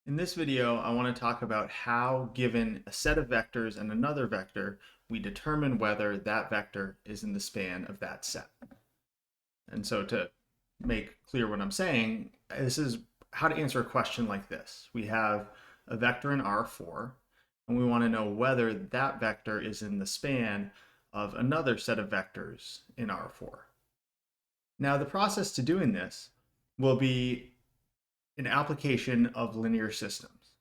In this video, I want to talk about how, given a set of vectors and another vector, we determine whether that vector is in the span of that set. And so to make clear what I'm saying, this is how to answer a question like this. We have a vector in R4, and we want to know whether that vector is in the span of another set of vectors in R4. Now, the process to doing this will be an application of linear systems.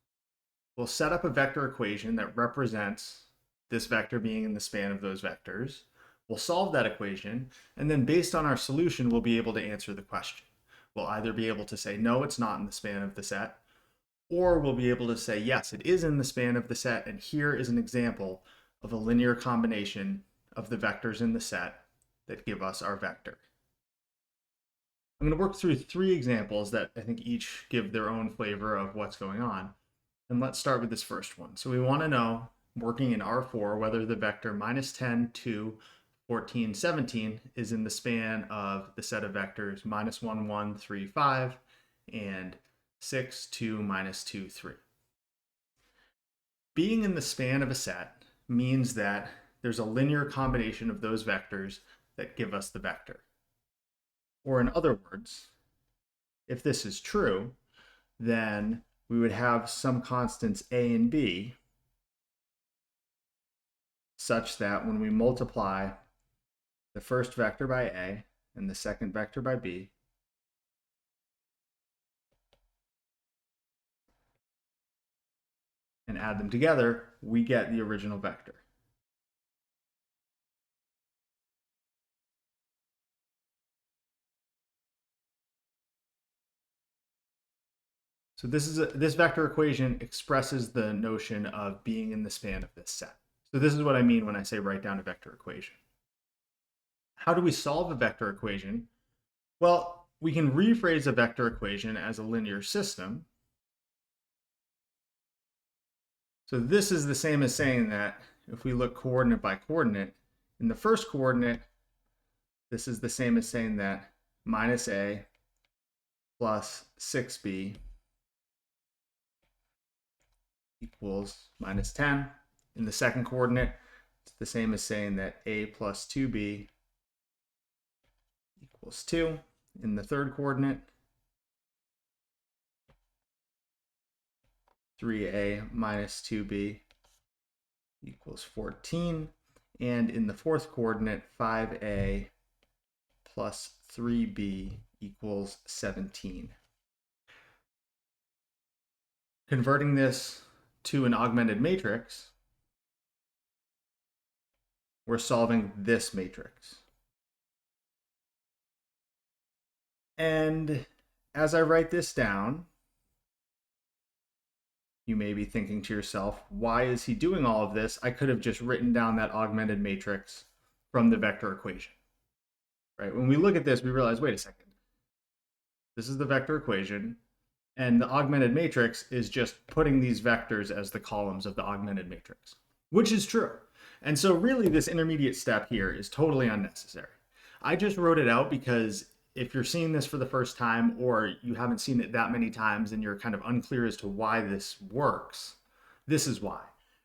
We'll set up a vector equation that represents this vector being in the span of those vectors. We'll solve that equation, and then based on our solution, we'll be able to answer the question. We'll either be able to say, no, it's not in the span of the set, or we'll be able to say, yes, it is in the span of the set, and here is an example of a linear combination of the vectors in the set that give us our vector. I'm going to work through three examples that I think each give their own flavor of what's going on. And let's start with this first one. So we want to know, working in R4, whether the vector minus 10, 2, 14, 17 is in the span of the set of vectors minus 1, 1, 3, 5, and 6, 2, minus 2, 3. Being in the span of a set means that there's a linear combination of those vectors that give us the vector. Or in other words, if this is true, then we would have some constants a and b such that when we multiply the first vector by a and the second vector by b, and add them together, we get the original vector. So this vector equation expresses the notion of being in the span of this set. So this is what I mean when I say write down a vector equation. How do we solve a vector equation? Well, we can rephrase a vector equation as a linear system. So this is the same as saying that if we look coordinate by coordinate, in the first coordinate, this is the same as saying that minus a plus 6b equals minus 10. In the second coordinate, it's the same as saying that a plus 2b equals 2. In the third coordinate, 3a minus 2b equals 14. And in the fourth coordinate, 5a plus 3b equals 17. Converting this to an augmented matrix, we're solving this matrix. And as I write this down, you may be thinking to yourself, why is he doing all of this? I could have just written down that augmented matrix from the vector equation, right? When we look at this, we realize, wait a second. This is the vector equation, and the augmented matrix is just putting these vectors as the columns of the augmented matrix, which is true. And so really this intermediate step here is totally unnecessary. I just wrote it out because if you're seeing this for the first time or you haven't seen it that many times and you're kind of unclear as to why this works, this is why,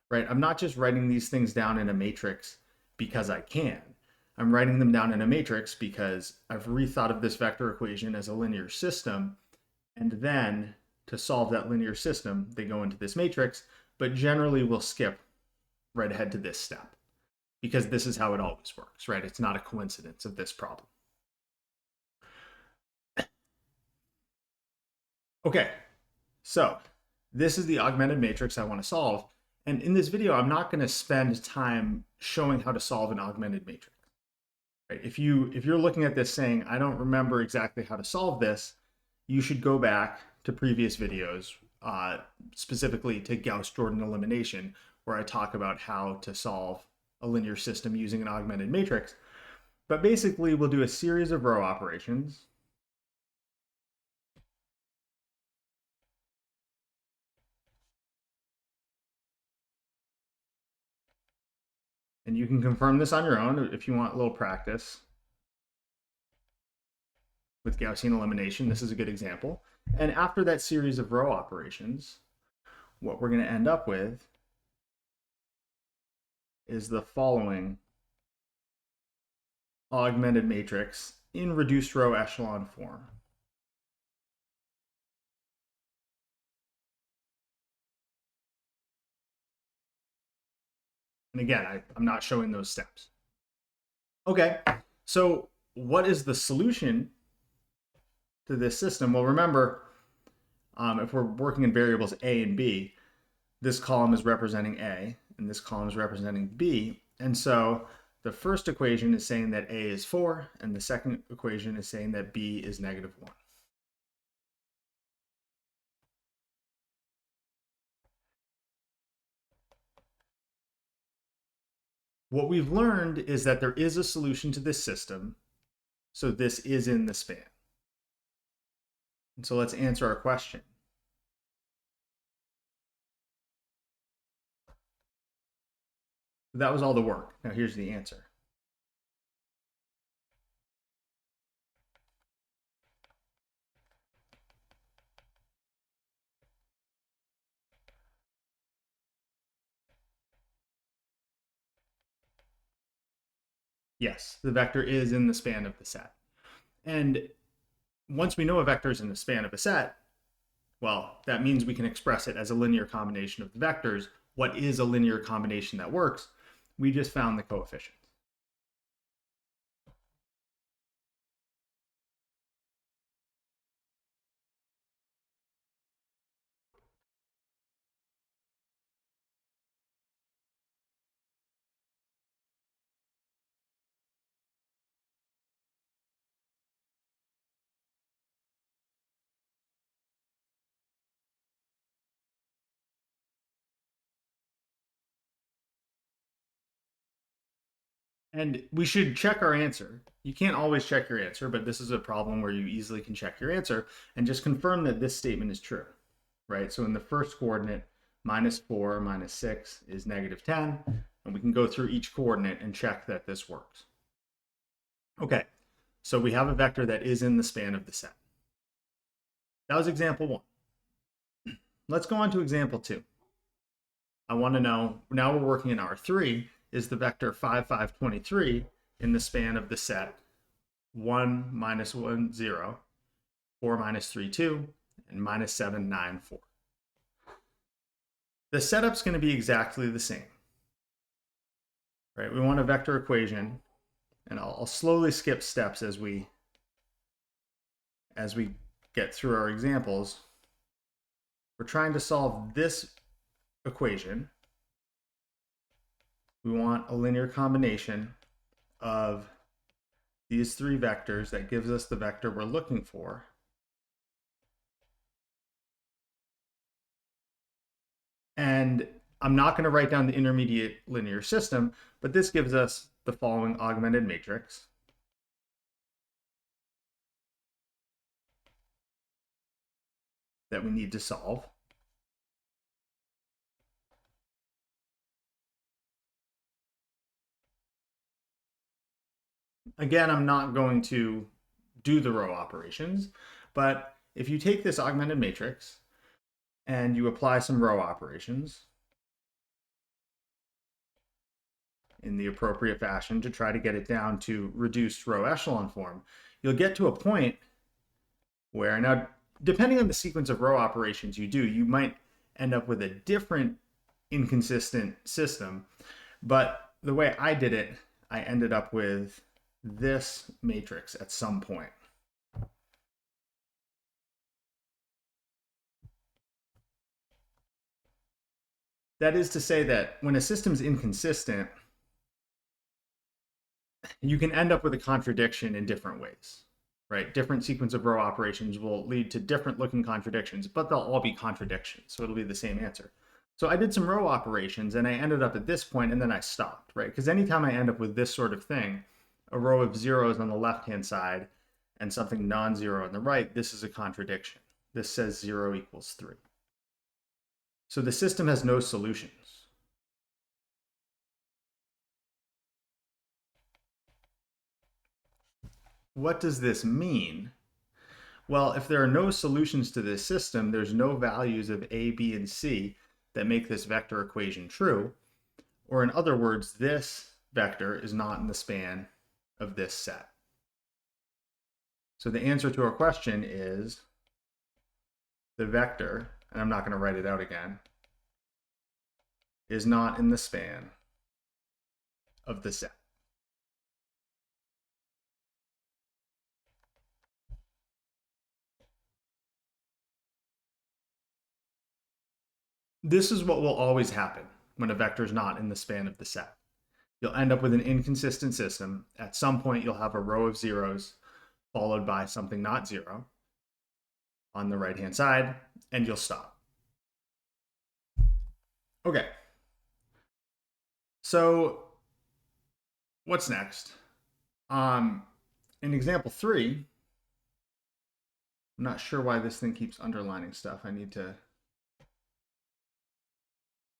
right? I'm not just writing these things down in a matrix because I can. I'm writing them down in a matrix because I've rethought of this vector equation as a linear system, and then to solve that linear system, they go into this matrix, but generally we'll skip right ahead to this step because this is how it always works, right? It's not a coincidence of this problem. Okay, so this is the augmented matrix I want to solve. And in this video, I'm not going to spend time showing how to solve an augmented matrix. Right? If you're looking at this saying, I don't remember exactly how to solve this, you should go back to previous videos, specifically to Gauss-Jordan elimination, where I talk about how to solve a linear system using an augmented matrix. But basically, we'll do a series of row operations. And you can confirm this on your own if you want a little practice with Gaussian elimination. This is a good example. And after that series of row operations, what we're going to end up with is the following augmented matrix in reduced row echelon form. And again, I'm not showing those steps. Okay, so what is the solution to this system? Well, remember, if we're working in variables A and B, this column is representing A and this column is representing B. And so the first equation is saying that A is 4, and the second equation is saying that B is -1. What we've learned is that there is a solution to this system, so this is in the span. And so let's answer our question. That was all the work. Now here's the answer. Yes, the vector is in the span of the set. And once we know a vector is in the span of a set, well, that means we can express it as a linear combination of the vectors. What is a linear combination that works? We just found the coefficients. And we should check our answer. You can't always check your answer, but this is a problem where you easily can check your answer and just confirm that this statement is true, right? So in the first coordinate, -4 minus 6 is -10, and we can go through each coordinate and check that this works. Okay, so we have a vector that is in the span of the set. That was example 1. Let's go on to example 2. I want to know, now we're working in R3, is the vector 5, 5, 23 in the span of the set 1, -1, 0, 4, -3, 2, and -7, 9, 4. The setup's going to be exactly the same, right? We want a vector equation, and I'll slowly skip steps as we get through our examples. We're trying to solve this equation. We want a linear combination of these 3 vectors that gives us the vector we're looking for. And I'm not going to write down the intermediate linear system, but this gives us the following augmented matrix. That we need to solve. Again, I'm not going to do the row operations, but if you take this augmented matrix and you apply some row operations in the appropriate fashion to try to get it down to reduced row echelon form, you'll get to a point where, now depending on the sequence of row operations you do, you might end up with a different inconsistent system. But the way I did it, I ended up with this matrix at some point. That is to say that when a system is inconsistent, you can end up with a contradiction in different ways, right? Different sequence of row operations will lead to different looking contradictions, but they'll all be contradictions. So it'll be the same answer. So I did some row operations and I ended up at this point and then I stopped, right? Because anytime I end up with this sort of thing, a row of zeros on the left-hand side and something non-zero on the right, this is a contradiction. This says 0 equals 3. So the system has no solutions. What does this mean? Well, if there are no solutions to this system, there's no values of A, B, and C, that make this vector equation true, or in other words, this vector is not in the span of this set. So the answer to our question is the vector, and I'm not going to write it out again, is not in the span of the set. This is what will always happen when a vector is not in the span of the set. You'll end up with an inconsistent system. At some point, you'll have a row of zeros followed by something not zero on the right-hand side, and you'll stop. Okay. So what's next? In example 3, I'm not sure why this thing keeps underlining stuff. I need to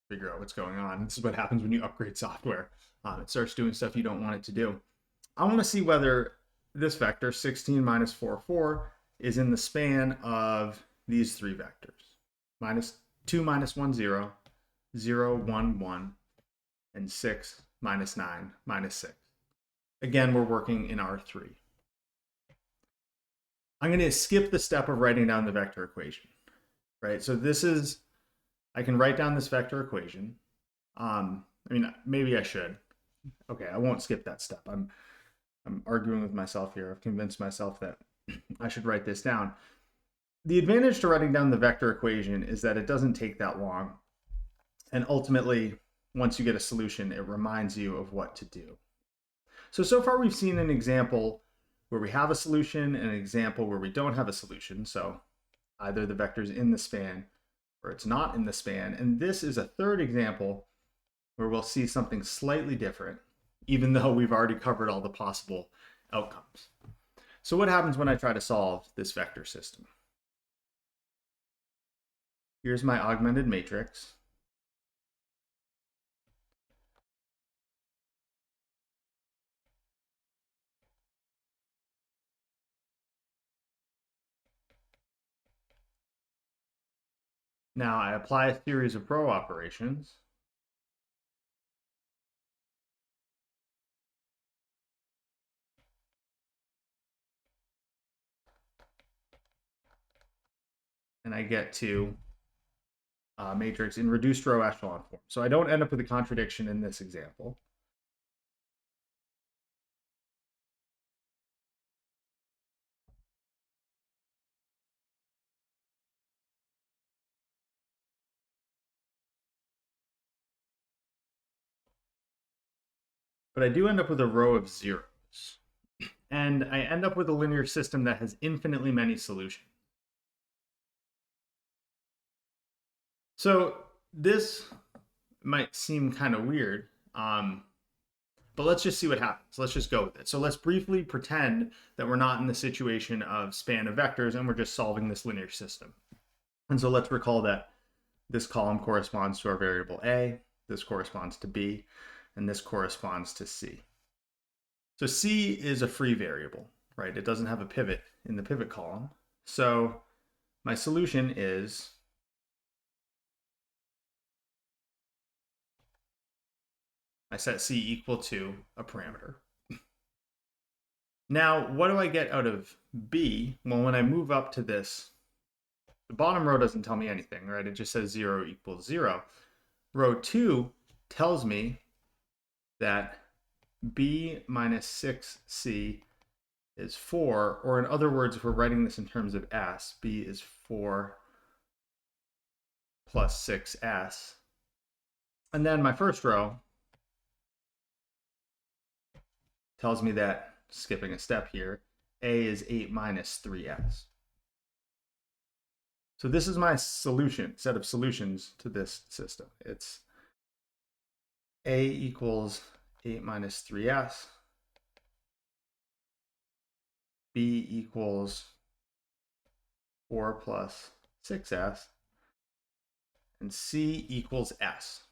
figure out what's going on. This is what happens when you upgrade software. It starts doing stuff you don't want it to do. I want to see whether this vector, 16 minus 4, 4, is in the span of these three vectors. Minus 2 minus 1, 0, 0, 1, 1, and 6 minus 9 minus 6. Again, we're working in R3. I'm going to skip the step of writing down the vector equation, right? So this is, I can write down this vector equation. I mean, maybe I should. Okay, I won't skip that step. I'm arguing with myself here. I've convinced myself that I should write this down. The advantage to writing down the vector equation is that it doesn't take that long. And ultimately, once you get a solution, it reminds you of what to do. So far we've seen an example where we have a solution and an example where we don't have a solution. So either the vector's in the span or it's not in the span. And this is a third example where we'll see something slightly different, even though we've already covered all the possible outcomes. So what happens when I try to solve this vector system? Here's my augmented matrix. Now I apply a series of row operations. And I get to matrix in reduced row echelon form. So I don't end up with a contradiction in this example. But I do end up with a row of zeros. And I end up with a linear system that has infinitely many solutions. So this might seem kind of weird, but let's just see what happens. Let's just go with it. So let's briefly pretend that we're not in the situation of span of vectors and we're just solving this linear system. And so let's recall that this column corresponds to our variable A, this corresponds to B, and this corresponds to C. So C is a free variable, right? It doesn't have a pivot in the pivot column. So my solution is I set C equal to a parameter. Now, what do I get out of B? Well, when I move up to this, the bottom row doesn't tell me anything, right? It just says 0 equals 0. Row 2 tells me that B minus 6C is 4, or in other words, if we're writing this in terms of S, B is 4 plus 6S. And then my first row tells me that, skipping a step here, A is 8 minus 3S. So this is my solution, set of solutions to this system. It's A equals 8 minus 3S, B equals 4 plus 6S, and C equals S.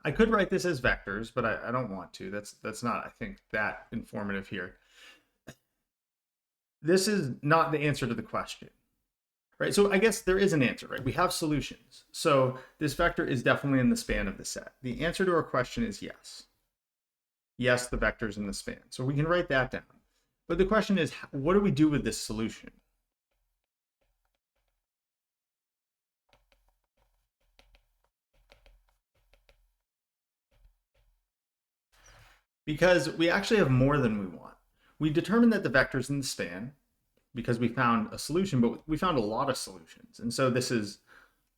I could write this as vectors, but I don't want to. That's not, I think, that informative here. This is not the answer to the question. right? So I guess there is an answer, right? We have solutions. So this vector is definitely in the span of the set. The answer to our question is yes. Yes, the vector's in the span. So we can write that down. But the question is, what do we do with this solution? Because we actually have more than we want. We determined that the vector's in the span because we found a solution, but we found a lot of solutions. And so this is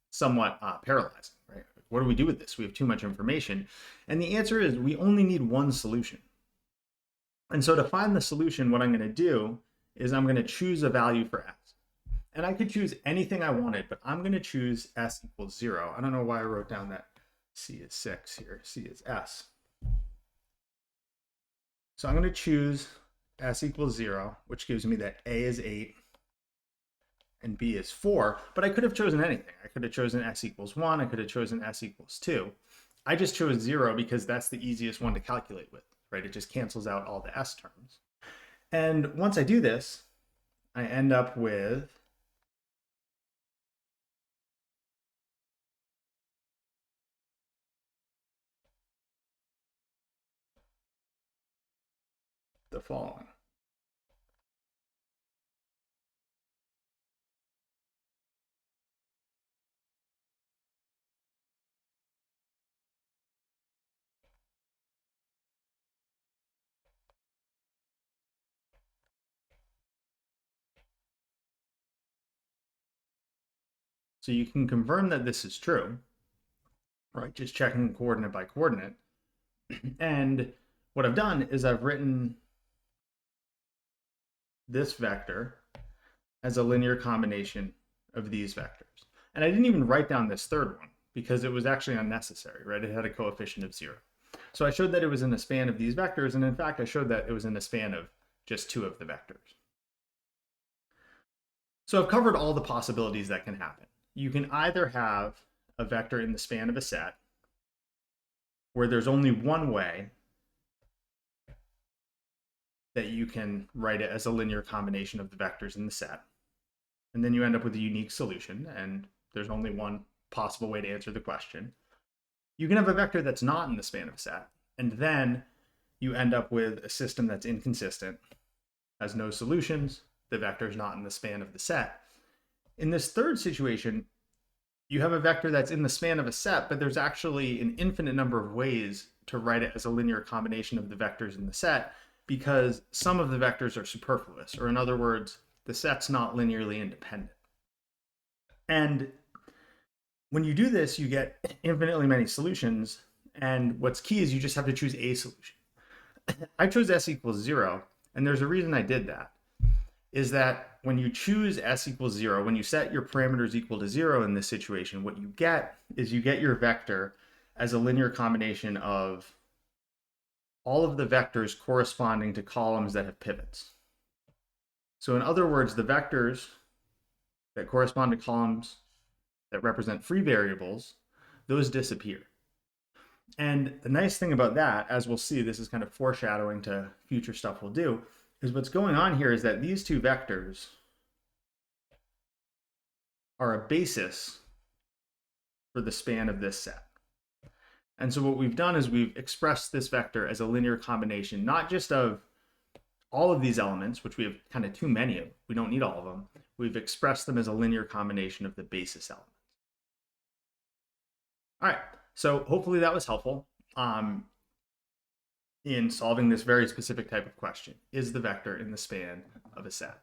somewhat paralyzing, right? What do we do with this? We have too much information. And the answer is we only need one solution. And so to find the solution, what I'm going to do is I'm going to choose a value for s. And I could choose anything I wanted, but I'm going to choose s equals 0. I don't know why I wrote down that c is 6 here. C is s. So I'm going to choose s equals 0, which gives me that a is 8 and b is 4. But I could have chosen anything. I could have chosen s equals 1. I could have chosen s equals 2. I just chose 0 because that's the easiest one to calculate with, right? It just cancels out all the s terms. And once I do this, I end up with the following. So you can confirm that this is true, right? Just checking coordinate by coordinate. And what I've done is I've written this vector as a linear combination of these vectors. And I didn't even write down this third one because it was actually unnecessary, right? It had a coefficient of 0. So I showed that it was in the span of these vectors, and in fact, I showed that it was in the span of just 2 of the vectors. So I've covered all the possibilities that can happen. You can either have a vector in the span of a set where there's only one way that you can write it as a linear combination of the vectors in the set. And then you end up with a unique solution, and there's only one possible way to answer the question. You can have a vector that's not in the span of a set, and then you end up with a system that's inconsistent, has no solutions, the vector is not in the span of the set. In this third situation, you have a vector that's in the span of a set, but there's actually an infinite number of ways to write it as a linear combination of the vectors in the set because some of the vectors are superfluous, or in other words, the set's not linearly independent. And when you do this, you get infinitely many solutions. And what's key is you just have to choose a solution. I chose s equals 0, and there's a reason I did that, is that when you choose s equals 0, when you set your parameters equal to 0 in this situation, what you get is you get your vector as a linear combination of all of the vectors corresponding to columns that have pivots. So in other words, the vectors that correspond to columns that represent free variables, those disappear. And the nice thing about that, as we'll see, this is kind of foreshadowing to future stuff we'll do, is what's going on here is that these two vectors are a basis for the span of this set. And so what we've done is we've expressed this vector as a linear combination, not just of all of these elements, which we have kind of too many of, we don't need all of them. We've expressed them as a linear combination of the basis elements. All right, so hopefully that was helpful in solving this very specific type of question. Is the vector in the span of a set?